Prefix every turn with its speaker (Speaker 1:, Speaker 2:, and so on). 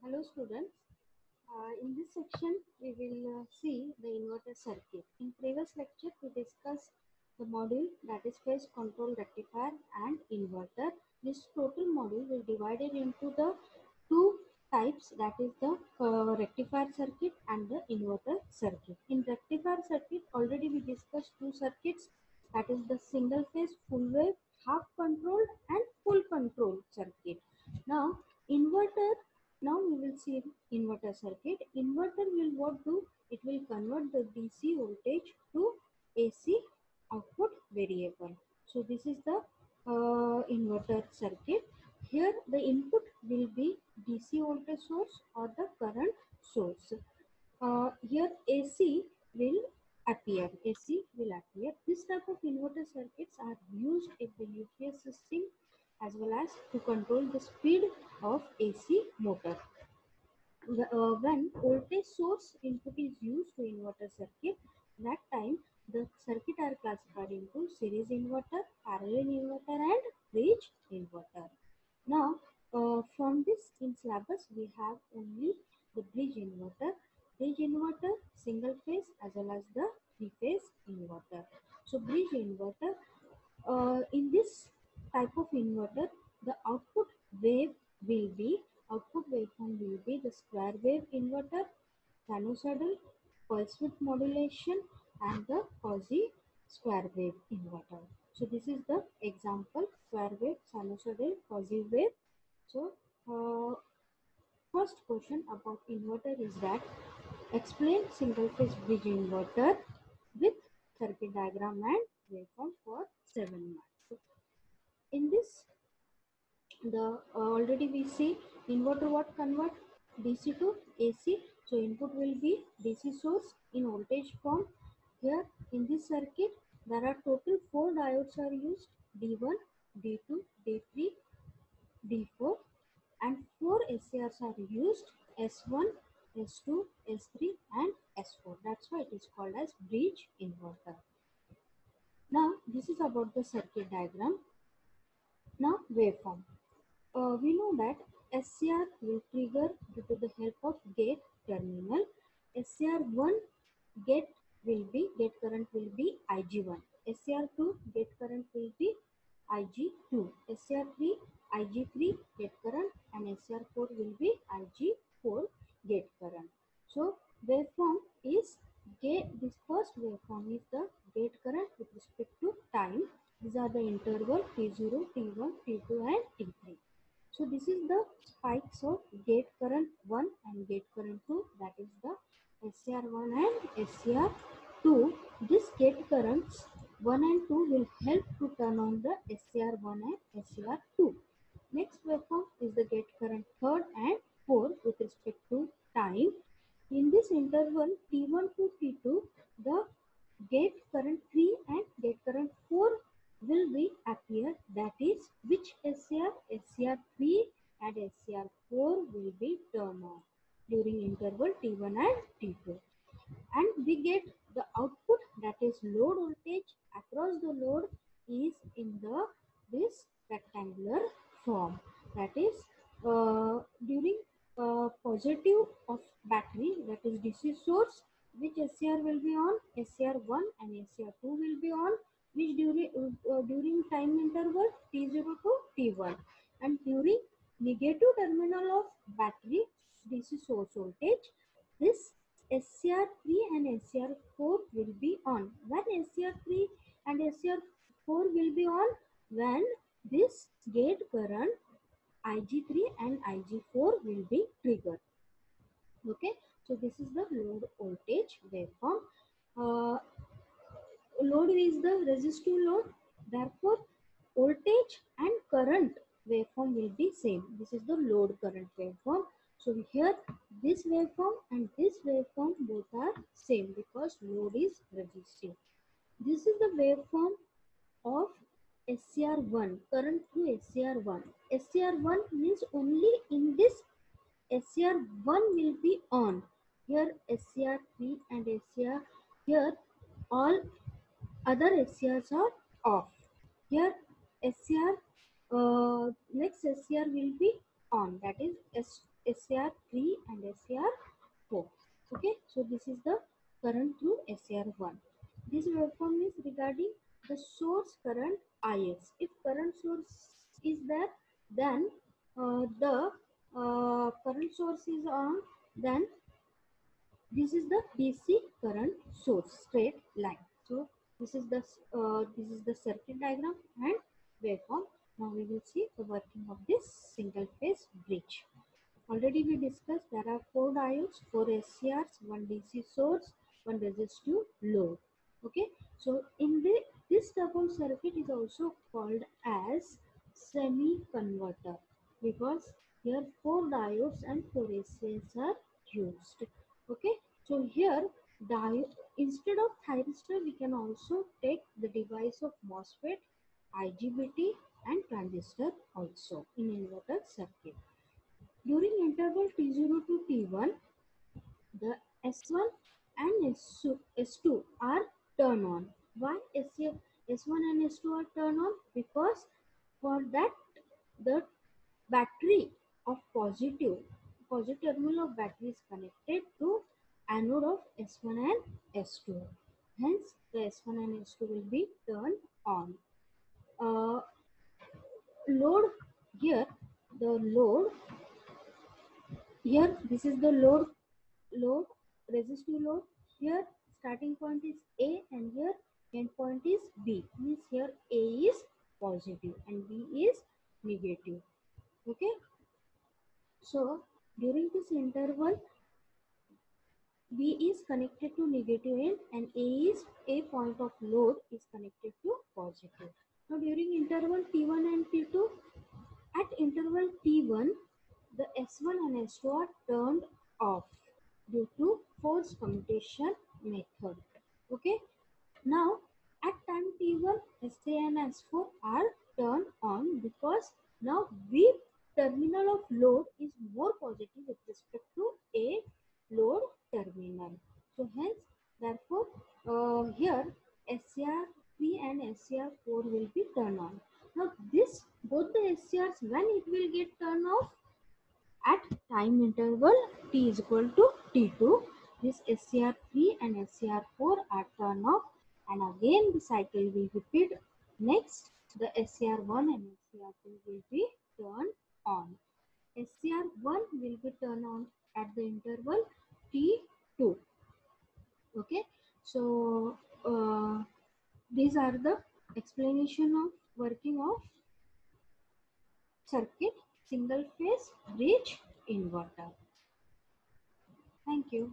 Speaker 1: Hello students. In this section we will see the inverter circuit. In previous lecture we discussed the module that is phase control rectifier and inverter. This total module will divided into the two types, that is the rectifier circuit and the inverter circuit. In rectifier circuit already we discussed two circuits, that is the single phase full wave half controlled and full control circuit. Now inverter, now we will see inverter circuit. Inverter will what do? It will convert the DC voltage to AC output variable. So this is the inverter circuit. Here the input will be DC voltage source or the current source. Here AC will appear. AC will appear. This type of inverter circuits are used in the UPS system as well as to control the speed of AC motor. When voltage source input is used to inverter circuit, that time the circuit are classified into series inverter, parallel inverter and bridge inverter. Now from this in syllabus we have only the bridge inverter. Bridge inverter single phase as well as the three phase inverter. So bridge inverter, in this type of inverter, the output waveform will be the square wave inverter, sinusoidal, pulse width modulation, and the quasi square wave inverter. So this is the example: square wave, sinusoidal, quasi wave. So first question about inverter is that explain single phase bridge inverter with circuit diagram and waveform for 7 marks. So in this, the already we see inverter what convert DC to AC. So input will be DC source in voltage form. Here in this circuit there are total 4 diodes are used: D1, D2, D3, D4, and 4 SCRs are used: S1, S2, S3 and S4. That's why it is called as bridge inverter. Now this is about the circuit diagram. Now waveform. We know that SCR will trigger due to the help of gate terminal. SCR1 gate current will be IG1. SCR2 gate current will be IG2. SCR3 IG3 gate current and SCR4 will be IG4 gate current. So waveform is gate. This first waveform is the gate current with respect to time. These are the interval T0, T1, T2 and T3. So this is the spikes of gate current 1 and gate current 2, that is the SCR1 and SCR2. This gate currents 1 and 2 will help to turn on the SCR1 and SCR2. Next waveform is the gate current 3rd and 4th with respect to time. In this interval T1 to T2, the gate current 3 and gate current 4 will be appear, that is which SCR, SCR3 and SCR4 will be turned on during interval T1 and T2, and we get the output, that is load voltage across the load is in the this rectangular form, that is during positive of battery, that is DC source, which SCR will be on, SCR1 and SCR2 will be on, which during time interval T0 to T1, and during negative terminal of battery DC source voltage, this SCR3 and SCR4 will be on. When SCR3 and SCR4 will be on, when this gate current IG3 and IG4 will be triggered. Okay, so this is the load voltage waveform. Uh, Load is the resistive load, therefore voltage and current waveform will be same. This is the load current waveform. So here this waveform and this waveform both are same because load is resistive. This is the waveform of SCR1, current through SCR1. SCR1 means only in this SCR1 will be on. Here SCR3 and SCR, here all other SCRs are off. Here SCR, next SCR will be on, that is SCR3 this is the current through SCR1. This waveform is regarding the source current IS. If current source is there, then the current source is on, then this is the DC current source straight line. So this is the circuit diagram and waveform. Now we will see the working of this single phase bridge. Already we discussed there are 4 diodes, 4 SCRs, 1 DC source, 1 resistive load. Okay, so in this double circuit is also called as semi converter because here 4 diodes and 4 SCRs are used. Okay, so here instead of thyristor we can also take the device of MOSFET, IGBT and transistor also in inverter circuit. During interval T0 to T1, the S1 and S2 are turned on. Why S1 and S2 are turned on? Because for that the battery of positive terminal of battery is connected to anode of S1 and S2. Hence, the S1 and S2 will be turned on. Load here, the load here, this is the load, resistive load. Here starting point is A and here end point is B. Means here A is positive and B is negative. Okay. So during this interval, B is connected to negative end and A point of load is connected to positive. Now during interval T1 and T2, at interval T1, the S1 and S2 are turned off due to force commutation method. Okay. Now at time T1, S3 and S4 are turned on because now V terminal of load is more positive with respect to A load terminal. So hence, therefore, here SCR3 and SCR4 will be turned on. Now this both the SCRs, when it will get turned off? At time interval T is equal to T2, this SCR3 and SCR4 are turned off and again the cycle will repeat. Next, the SCR1 and SCR2 will be turned on. SCR1 will be turned on at the interval T2. Okay, so these are the explanation of working of circuit single phase bridge inverter. Thank you.